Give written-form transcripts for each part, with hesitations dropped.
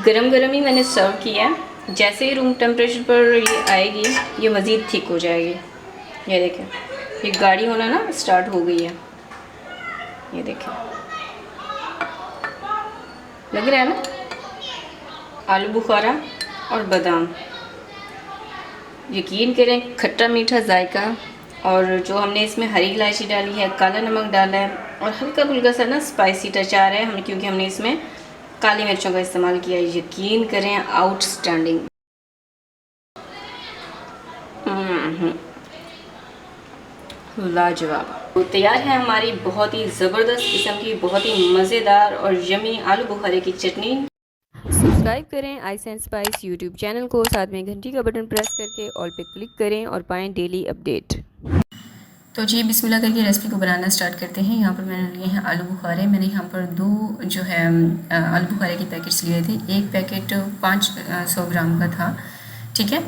गरम गरम ही मैंने सर्व किया है। जैसे ही रूम टेम्परेचर पर ये आएगी ये मज़ीद थिक हो जाएगी। ये देखें, ये गाढ़ी होना ना स्टार्ट हो गई है। ये देखें, लग रहा है ना, आलू बुखारा और बादाम। यकीन करें, खट्टा मीठा जायका, और जो हमने इसमें हरी इलायची डाली है, काला नमक डाला है और हल्का फुल्का सा ना स्पाइसी टच आ रहा है हम, क्योंकि हमने इसमें काली मिर्चों का इस्तेमाल किया है। यकीन करें, आउटस्टैंडिंग। लाजवाब। तो तैयार है हमारी बहुत ही ज़बरदस्त किस्म की, बहुत ही मज़ेदार और यमी आलू बुखारे की चटनी। सब्सक्राइब करें ice and spice YouTube channel को, साथ में घंटी का बटन प्रेस करके ऑल पे क्लिक करें और पाएँ डेली अपडेट। तो जी बिस्मिल्लाह करके रेसिपी को बनाना स्टार्ट करते हैं। यहाँ पर मैंने लिए हैं आलू बुखारे। मैंने यहाँ पर 2 जो है आलू बुखारे के पैकेट्स लिए थे। एक पैकेट 500 ग्राम का था, ठीक है।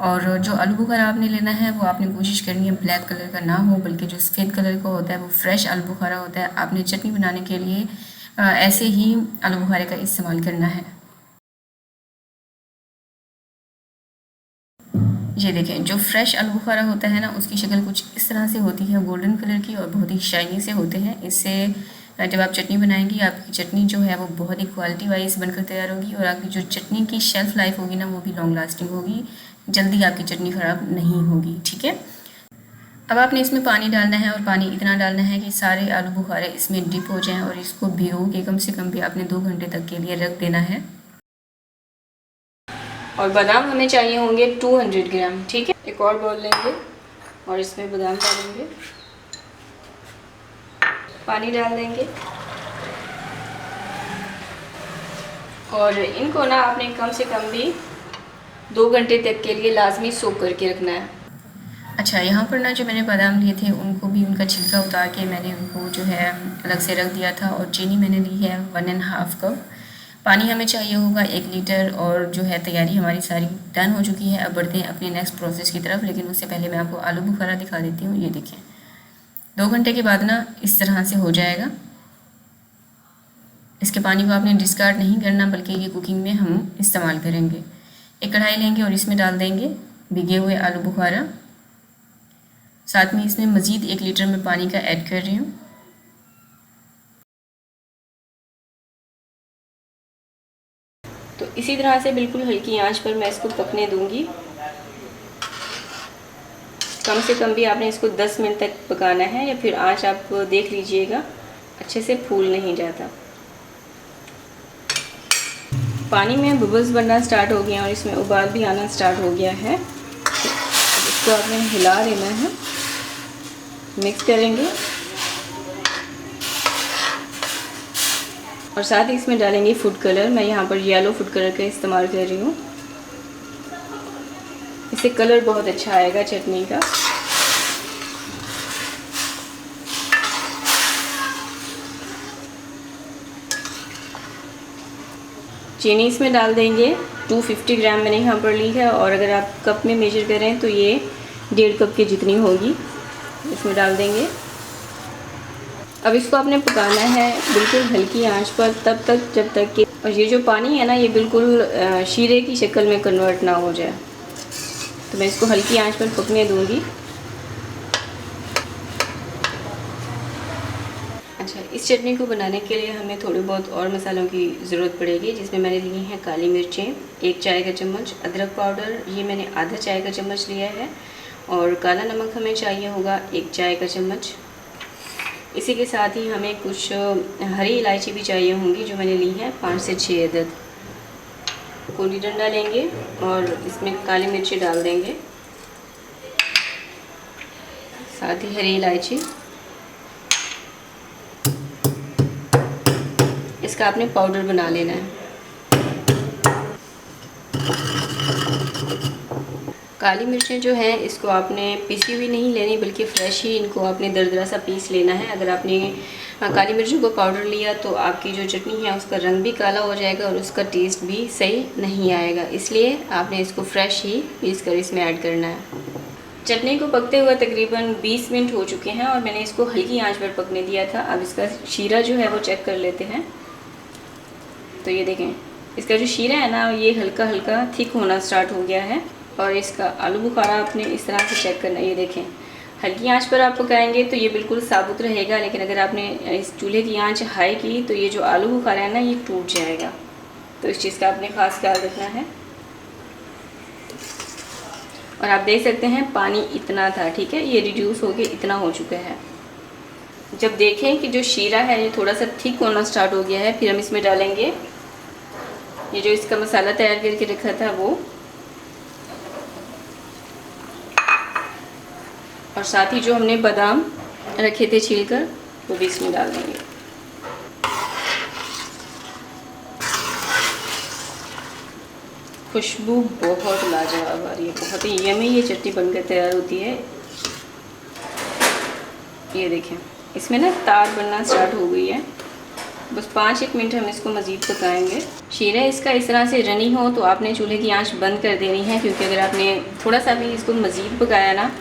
और जो आलू बुखारा आपने लेना है वो आपने कोशिश करनी है ब्लैक कलर का ना हो, बल्कि जो सफ़ेद कलर का होता है वो फ्रेश आलू बुखारा होता है। आपने चटनी बनाने के लिए ऐसे ही आलू बुखारे का इस्तेमाल करना है। ये देखें, जो फ्रेश आलू बुखारा होता है ना, उसकी शक्ल कुछ इस तरह से होती है, गोल्डन कलर की, और बहुत ही शाइनी से होते हैं। इससे जब आप चटनी बनाएंगी, आपकी चटनी जो है वो बहुत ही क्वालिटी वाइज बनकर तैयार होगी, और आपकी जो चटनी की शेल्फ़ लाइफ होगी ना, वो भी लॉन्ग लास्टिंग होगी, जल्दी आपकी चटनी ख़राब नहीं होगी, ठीक है। अब आपने इसमें पानी डालना है, और पानी इतना डालना है कि सारे आलू बुखारे इसमें डिप हो जाएँ, और इसको भिगो के कम से कम भी आपने 2 घंटे तक के लिए रख देना है। और बादाम हमें चाहिए होंगे 200 ग्राम, ठीक है। एक और बाउल लेंगे और इसमें बादाम डालेंगे, पानी डाल देंगे, और इनको ना आपने कम से कम भी 2 घंटे तक के लिए लाजमी सोक करके रखना है। अच्छा, यहाँ पर ना जो मैंने बादाम लिए थे उनको भी उनका छिलका उतार के मैंने उनको जो है अलग से रख दिया था। और चीनी मैंने ली है 1.5 कप। पानी हमें चाहिए होगा 1 लीटर। और जो है तैयारी हमारी सारी डन हो चुकी है। अब बढ़ते हैं अपने नेक्स्ट प्रोसेस की तरफ, लेकिन उससे पहले मैं आपको आलू बुखारा दिखा देती हूँ। ये देखें, 2 घंटे के बाद ना इस तरह से हो जाएगा। इसके पानी को आपने डिस्कार्ड नहीं करना, बल्कि ये कुकिंग में हम इस्तेमाल करेंगे। एक कढ़ाई लेंगे और इसमें डाल देंगे भिगे हुए आलू बुखारा। साथ में इसमें मज़ीद 1 लीटर में पानी का ऐड कर रही हूँ। तो इसी तरह से बिल्कुल हल्की आंच पर मैं इसको पकने दूंगी। कम से कम भी आपने इसको 10 मिनट तक पकाना है, या फिर आंच आप देख लीजिएगा, अच्छे से फूल नहीं जाता। पानी में बबल्स बनना स्टार्ट हो गया और इसमें उबाल भी आना स्टार्ट हो गया है। तो इसको आपने हिला लेना है, मिक्स करेंगे, और साथ ही इसमें डालेंगे फूड कलर। मैं यहाँ पर येलो फूड कलर का इस्तेमाल कर रही हूँ। इससे कलर बहुत अच्छा आएगा चटनी का। चीनी इसमें डाल देंगे 250 ग्राम मैंने यहाँ पर ली है, और अगर आप कप में मेजर करें तो ये 1.5 कप की जितनी होगी, इसमें डाल देंगे। अब इसको आपने पकाना है बिल्कुल हल्की आंच पर तब तक जब तक कि, और ये जो पानी है ना ये बिल्कुल शीरे की शक्ल में कन्वर्ट ना हो जाए। तो मैं इसको हल्की आंच पर पकने दूंगी। अच्छा, इस चटनी को बनाने के लिए हमें थोड़े बहुत और मसालों की ज़रूरत पड़ेगी, जिसमें मैंने ली हैं काली मिर्चें 1 चाय का चम्मच, अदरक पाउडर ये मैंने आधा चाय का चम्मच लिया है, और काला नमक हमें चाहिए होगा 1 चाय का चम्मच। इसी के साथ ही हमें कुछ हरी इलायची भी चाहिए होंगी, जो मैंने ली है 5 से 6 अदद। कोली डंडा लेंगे और इसमें काली मिर्ची डाल देंगे, साथ ही हरी इलायची। इसका आपने पाउडर बना लेना है। काली मिर्चें जो हैं इसको आपने पीसी हुई नहीं लेनी, बल्कि फ्रेश ही इनको आपने दरदरा सा पीस लेना है। अगर आपने काली मिर्चों को पाउडर लिया तो आपकी जो चटनी है उसका रंग भी काला हो जाएगा और उसका टेस्ट भी सही नहीं आएगा, इसलिए आपने इसको फ्रेश ही पीस कर इसमें ऐड करना है। चटनी को पकते हुए तकरीबन 20 मिनट हो चुके हैं, और मैंने इसको हल्की आंच पर पकने दिया था। अब इसका शीरा जो है वो चेक कर लेते हैं। तो ये देखें, इसका जो शीरा है ना ये हल्का हल्का थिक होना स्टार्ट हो गया है। और इसका आलू बुखारा आपने इस तरह से चेक करना है। ये देखें, हल्की आंच पर आप पकाएंगे तो ये बिल्कुल साबुत रहेगा, लेकिन अगर आपने इस चूल्हे की आंच हाई की तो ये जो आलू बुखारा है ना ये टूट जाएगा। तो इस चीज़ का आपने खास ख्याल रखना है। और आप देख सकते हैं पानी इतना था, ठीक है, ये रिड्यूस होके इतना हो चुका है। जब देखें कि जो शीरा है ये थोड़ा सा थिक होना स्टार्ट हो गया है, फिर हम इसमें डालेंगे ये जो इसका मसाला तैयार करके रखा था वो, और साथ ही जो हमने बादाम रखे थे छीलकर वो भी इसमें डाल देंगे। खुशबू बहुत लाजवाब आ रही है, बहुत ही यमी ये चटनी बनकर तैयार होती है। ये देखें, इसमें ना तार बनना स्टार्ट हो गई है। बस 5-1 मिनट हम इसको मज़ीद पकाएंगे। शीरा इसका इस तरह से रनी हो तो आपने चूल्हे की आंच बंद कर देनी है, क्योंकि अगर आपने थोड़ा सा भी इसको मज़ीद पकाया ना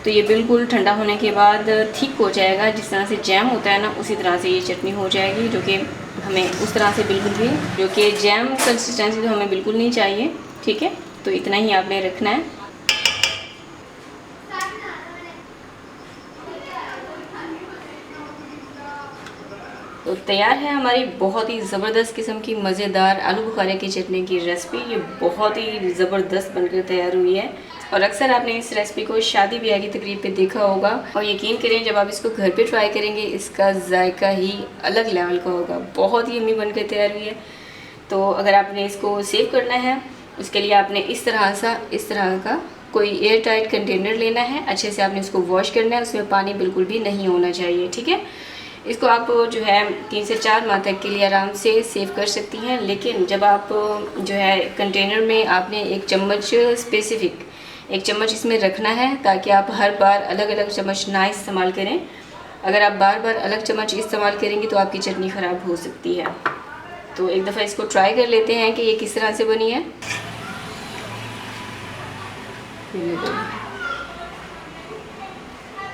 तो ये बिल्कुल ठंडा होने के बाद थिक हो जाएगा। जिस तरह से जैम होता है ना उसी तरह से ये चटनी हो जाएगी, जो कि हमें उस तरह से बिल्कुल भी, जो कि जैम कंसिस्टेंसी तो हमें बिल्कुल नहीं चाहिए, ठीक है। तो इतना ही आपने रखना है। तो तैयार है हमारी बहुत ही ज़बरदस्त किस्म की मज़ेदार आलू बुखारे की चटनी की रेसिपी। ये बहुत ही ज़बरदस्त बनकर तैयार हुई है, और अक्सर आपने इस रेसिपी को शादी ब्याह की तकरीब पे देखा होगा। और यकीन करें जब आप इसको घर पे ट्राई करेंगे इसका जायका ही अलग लेवल का होगा। बहुत ही यम्मी बनकर तैयार हुई है। तो अगर आपने इसको सेव करना है उसके लिए आपने इस तरह का कोई एयर टाइट कंटेनर लेना है। अच्छे से आपने उसको वॉश करना है, उसमें पानी बिल्कुल भी नहीं होना चाहिए, ठीक है। इसको आप जो है 3 से 4 माह तक के लिए आराम से सेव कर सकती हैं। लेकिन जब आप जो है कंटेनर में आपने एक चम्मच इसमें रखना है, ताकि आप हर बार अलग अलग चम्मच ना इस्तेमाल करें। अगर आप बार बार अलग चम्मच इस्तेमाल करेंगी तो आपकी चटनी ख़राब हो सकती है। तो एक दफ़ा इसको ट्राई कर लेते हैं कि ये किस तरह से बनी है।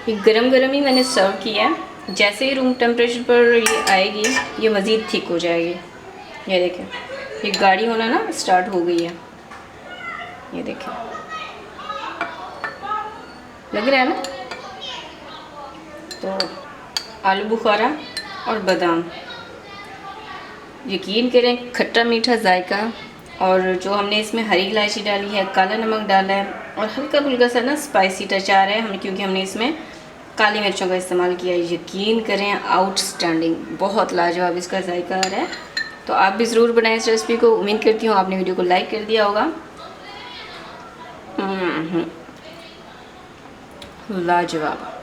ये गरम गरम ही मैंने सर्व किया है। जैसे ही रूम टेम्परेचर पर ये आएगी ये मज़ीद थिक हो जाएगी। ये देखें, ये गाढ़ी होना ना स्टार्ट हो गई है। ये देखें, लग रहा है ना। तो आलू बुखारा और बादाम, यकीन करें खट्टा मीठा जायका, और जो हमने इसमें हरी इलायची डाली है, काला नमक डाला है, और हल्का फुल्का सा ना स्पाइसी टच आ रहा है हम, क्योंकि हमने इसमें काली मिर्चों का इस्तेमाल किया है। यकीन करें आउटस्टैंडिंग, बहुत लाजवाब इसका जायका आ रहा है। तो आप भी ज़रूर बनाएं इस रेसिपी को। उम्मीद करती हूँ आपने वीडियो को लाइक कर दिया होगा। लाजवाब।